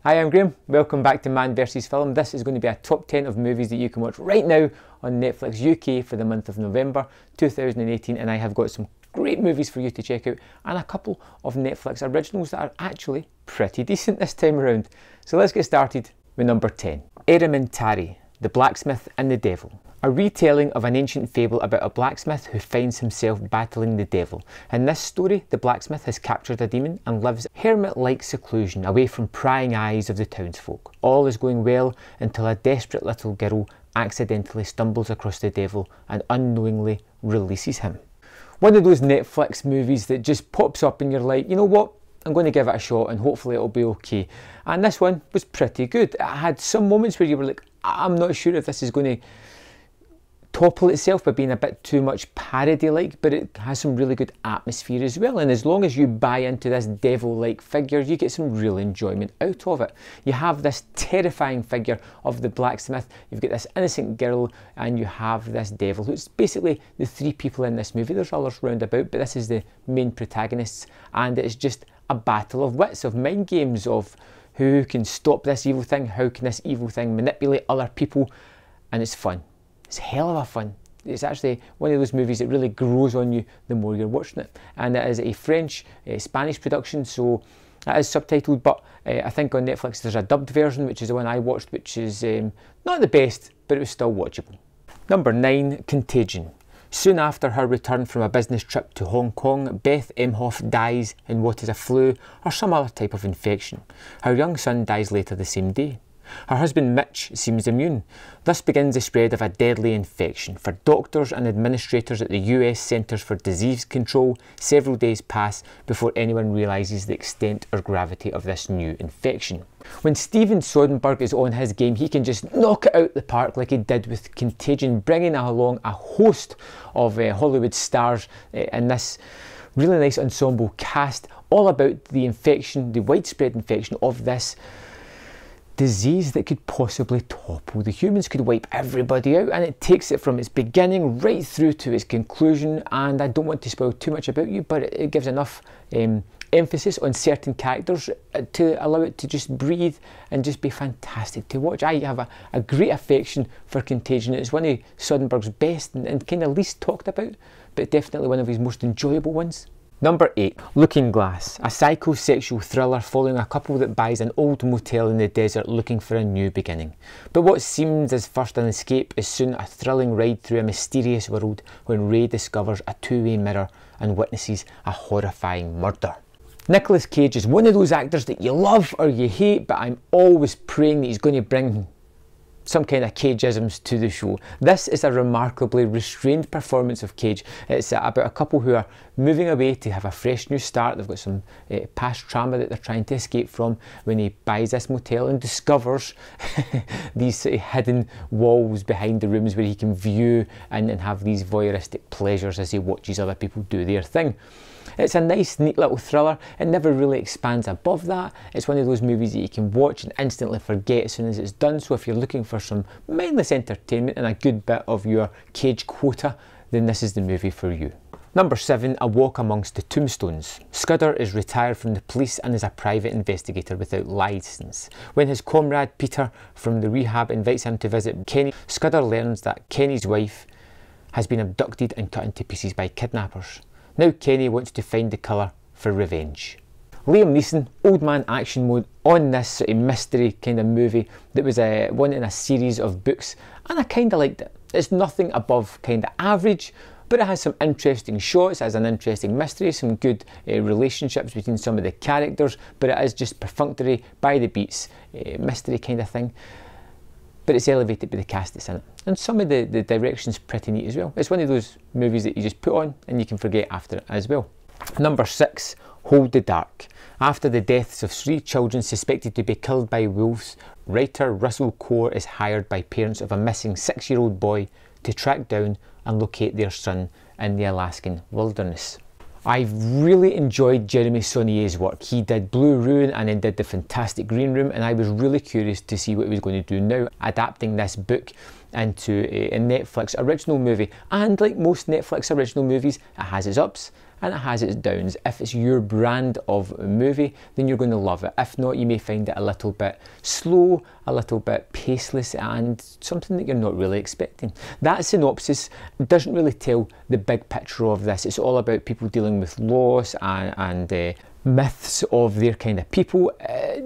Hi, I'm Graham. Welcome back to Man vs Film. This is going to be a top 10 of movies that you can watch right now on Netflix UK for the month of November 2018, and I have got some great movies for you to check out and a couple of Netflix originals that are actually pretty decent this time around. So let's get started with number 10. ERREMENTARI, The Blacksmith and the Devil. A retelling of an ancient fable about a blacksmith who finds himself battling the devil. In this story, the blacksmith has captured a demon and lives hermit-like seclusion away from prying eyes of the townsfolk. All is going well until a desperate little girl accidentally stumbles across the devil and unknowingly releases him. One of those Netflix movies that just pops up and you're like, you know what? I'm going to give it a shot and hopefully it'll be okay. And this one was pretty good. It had some moments where you were like, I'm not sure if this is going to topple itself by being a bit too much parody-like, but it has some really good atmosphere as well. And as long as you buy into this devil-like figure, you get some real enjoyment out of it. You have this terrifying figure of the blacksmith, you've got this innocent girl, and you have this devil, who's basically the three people in this movie. There's others round about, but this is the main protagonists, and it's just a battle of wits, of mind games, of who can stop this evil thing, how can this evil thing manipulate other people, and it's fun. It's hell of a fun. It's actually one of those movies that really grows on you the more you're watching it. And it is a French, Spanish production, so it is subtitled, but I think on Netflix there's a dubbed version, which is the one I watched, which is not the best, but it was still watchable. Number 9, Contagion. Soon after her return from a business trip to Hong Kong, Beth Emhoff dies in what is a flu or some other type of infection. Her young son dies later the same day. Her husband Mitch seems immune. Thus begins the spread of a deadly infection. For doctors and administrators at the US Centers for Disease Control, several days pass before anyone realises the extent or gravity of this new infection. When Steven Soderbergh is on his game, he can just knock it out the park like he did with Contagion, bringing along a host of Hollywood stars in this really nice ensemble cast, all about the infection, the widespread infection of this disease that could possibly topple the humans, could wipe everybody out, and it takes it from its beginning right through to its conclusion. And I don't want to spoil too much about you, but it gives enough emphasis on certain characters to allow it to just breathe and just be fantastic to watch. I have a great affection for Contagion. It's one of Soderbergh's best and kind of least talked about, but definitely one of his most enjoyable ones. Number 8, Looking Glass, a psychosexual thriller following a couple that buys an old motel in the desert looking for a new beginning. But what seems as first an escape is soon a thrilling ride through a mysterious world when Ray discovers a two-way mirror and witnesses a horrifying murder. Nicolas Cage is one of those actors that you love or you hate, but I'm always praying that he's going to bring some kind of Cageisms to the show. This is a remarkably restrained performance of Cage. It's about a couple who are moving away to have a fresh new start. They've got some past trauma that they're trying to escape from when he buys this motel and discovers these hidden walls behind the rooms where he can view and have these voyeuristic pleasures as he watches other people do their thing. It's a nice, neat little thriller. It never really expands above that. It's one of those movies that you can watch and instantly forget as soon as it's done. So if you're looking for some mindless entertainment and a good bit of your Cage quota, then this is the movie for you. Number 7, A Walk Amongst the Tombstones. Scudder is retired from the police and is a private investigator without licence. When his comrade Peter from the rehab invites him to visit Kenny, Scudder learns that Kenny's wife has been abducted and cut into pieces by kidnappers. Now Kenny wants to find the killer for revenge. Liam Neeson, old man action mode on this sort of mystery kind of movie that was one in a series of books, and I kind of liked it. It's nothing above kind of average, but it has some interesting shots, it has an interesting mystery, some good relationships between some of the characters, but it is just perfunctory, by the beats, mystery kind of thing. But it's elevated by the cast that's in it. And some of the direction's pretty neat as well. It's one of those movies that you just put on and you can forget after it as well. Number 6, Hold the Dark. After the deaths of 3 children suspected to be killed by wolves, writer Russell Core is hired by parents of a missing 6-year-old boy to track down and locate their son in the Alaskan wilderness. I've really enjoyed Jeremy Saulnier's work. He did Blue Ruin and then did The Fantastic Green Room, and I was really curious to see what he was going to do now, adapting this book into a Netflix original movie. And like most Netflix original movies, it has its ups and it has its downs. If it's your brand of movie, then you're going to love it. If not, you may find it a little bit slow, a little bit paceless, and something that you're not really expecting. That synopsis doesn't really tell the big picture of this. It's all about people dealing with loss and myths of their kind of people.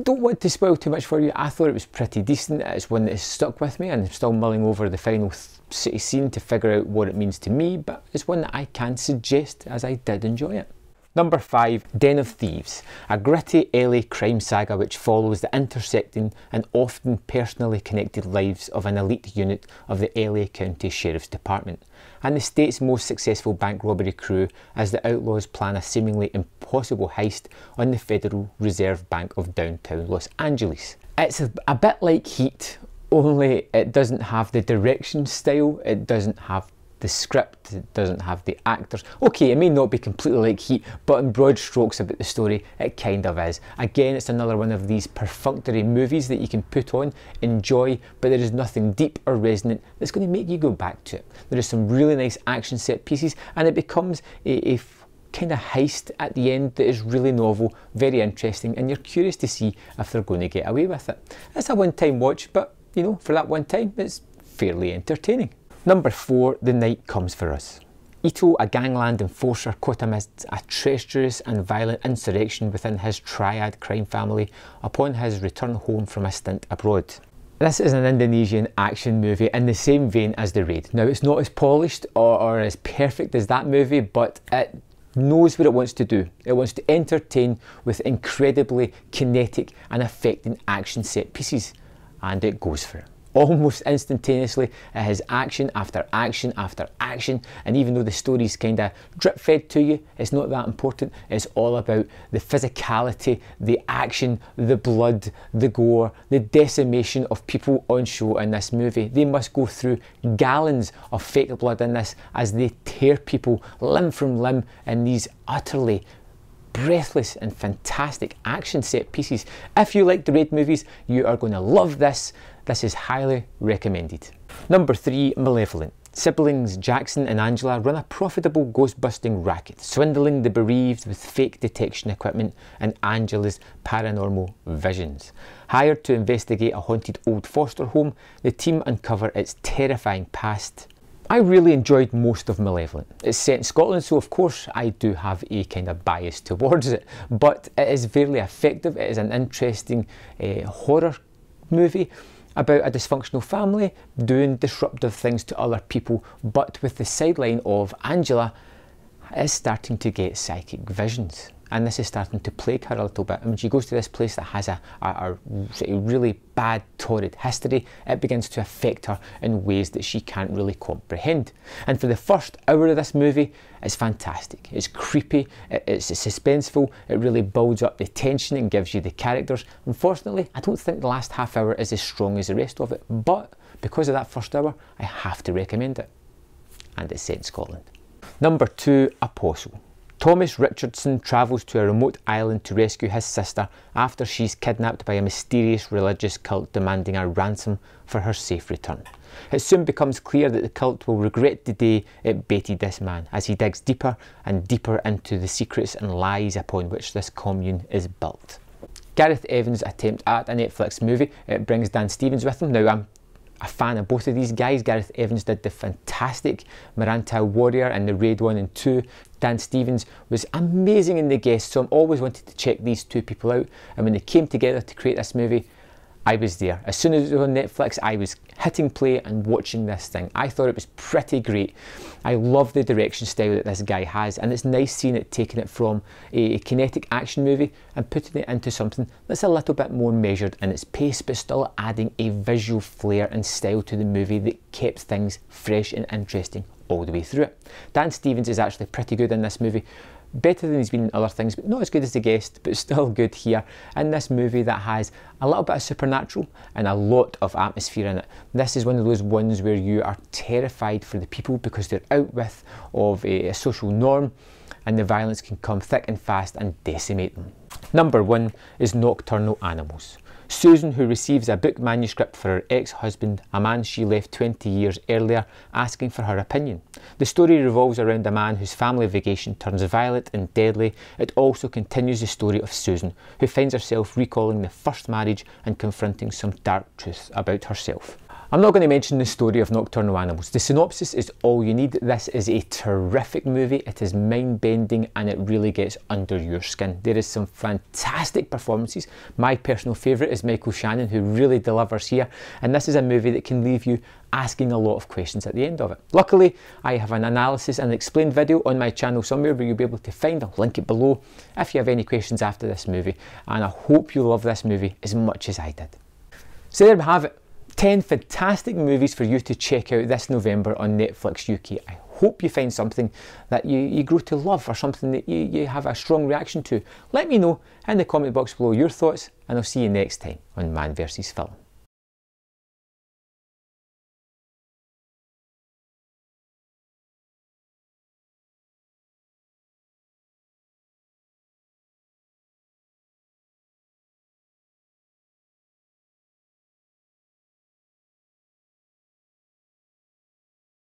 Don't want to spoil too much for you. I thought it was pretty decent. It's one that has stuck with me, and I'm still mulling over the final city scene to figure out what it means to me, but it's one that I can suggest, as I did enjoy it. Number 5, Den of Thieves, a gritty LA crime saga which follows the intersecting and often personally connected lives of an elite unit of the LA County Sheriff's Department and the state's most successful bank robbery crew as the outlaws plan a seemingly impossible heist on the Federal Reserve Bank of downtown Los Angeles. It's a bit like Heat, only it doesn't have the direction style, it doesn't have the script, it doesn't have the actors. Okay, it may not be completely like Heat, but in broad strokes about the story, it kind of is. Again, it's another one of these perfunctory movies that you can put on, enjoy, but there is nothing deep or resonant that's going to make you go back to it. There is some really nice action set pieces, and it becomes a kind of heist at the end that is really novel, very interesting, and you're curious to see if they're going to get away with it. It's a one-time watch, but you know, for that one time, it's fairly entertaining. Number 4, The Night Comes For Us. Ito, a gangland enforcer caught amidst a treacherous and violent insurrection within his triad crime family upon his return home from a stint abroad. This is an Indonesian action movie in the same vein as The Raid. Now, it's not as polished or as perfect as that movie, but it knows what it wants to do. It wants to entertain with incredibly kinetic and affecting action set pieces, and it goes for it. Almost instantaneously, it has action after action after action, and even though the story's kind of drip fed to you, it's not that important. It's all about the physicality, the action, the blood, the gore, the decimation of people on show in this movie. They must go through gallons of fake blood in this as they tear people limb from limb in these utterly breathless and fantastic action set pieces. If you like the Raid movies, you are going to love this. This is highly recommended. Number 3, Malevolent. Siblings Jackson and Angela run a profitable ghost-busting racket, swindling the bereaved with fake detection equipment and Angela's paranormal visions. Hired to investigate a haunted old foster home, the team uncover its terrifying past. I really enjoyed most of Malevolent. It's set in Scotland, so of course I do have a kind of bias towards it, but it is very effective. It is an interesting horror movie about a dysfunctional family doing disruptive things to other people, but with the sideline of Angela is starting to get psychic visions. And this is starting to plague her a little bit. And when she goes to this place that has a really bad, torrid history, it begins to affect her in ways that she can't really comprehend. And for the first hour of this movie, it's fantastic. It's creepy, it's suspenseful, it really builds up the tension and gives you the characters. Unfortunately, I don't think the last half hour is as strong as the rest of it, but because of that first hour, I have to recommend it. And it's set in Scotland. Number 2, Apostle. Thomas Richardson travels to a remote island to rescue his sister after she's kidnapped by a mysterious religious cult demanding a ransom for her safe return. It soon becomes clear that the cult will regret the day it baited this man as he digs deeper and deeper into the secrets and lies upon which this commune is built. Gareth Evans' attempt at a Netflix movie, it brings Dan Stevens with him. Now, I'm a fan of both of these guys. Gareth Evans did the fantastic Marantau Warrior and the Raid 1 and 2. Dan Stevens was amazing in The Guest, so I'm always wanted to check these two people out, and when they came together to create this movie, I was there. As soon as it was on Netflix, I was hitting play and watching this thing. I thought it was pretty great. I love the direction style that this guy has, and it's nice seeing it, taking it from a kinetic action movie and putting it into something that's a little bit more measured in its pace, but still adding a visual flair and style to the movie that kept things fresh and interesting all the way through it. Dan Stevens is actually pretty good in this movie. Better than he's been in other things, but not as good as The Guest, but still good here in this movie that has a little bit of supernatural and a lot of atmosphere in it. This is one of those ones where you are terrified for the people because they're out with of a social norm, and the violence can come thick and fast and decimate them. Number 1 is Nocturnal Animals. Susan, who receives a book manuscript for her ex-husband, a man she left 20 years earlier, asking for her opinion. The story revolves around a man whose family vacation turns violent and deadly. It also continues the story of Susan, who finds herself recalling the first marriage and confronting some dark truths about herself. I'm not going to mention the story of Nocturnal Animals. The synopsis is all you need. This is a terrific movie. It is mind-bending and it really gets under your skin. There is some fantastic performances. My personal favourite is Michael Shannon, who really delivers here. And this is a movie that can leave you asking a lot of questions at the end of it. Luckily, I have an analysis and explained video on my channel somewhere where you'll be able to find. I'll link it below if you have any questions after this movie. And I hope you love this movie as much as I did. So there we have it. 10 fantastic movies for you to check out this November on Netflix UK. I hope you find something that you grow to love or something that you have a strong reaction to. Let me know in the comment box below your thoughts, and I'll see you next time on Man vs Film.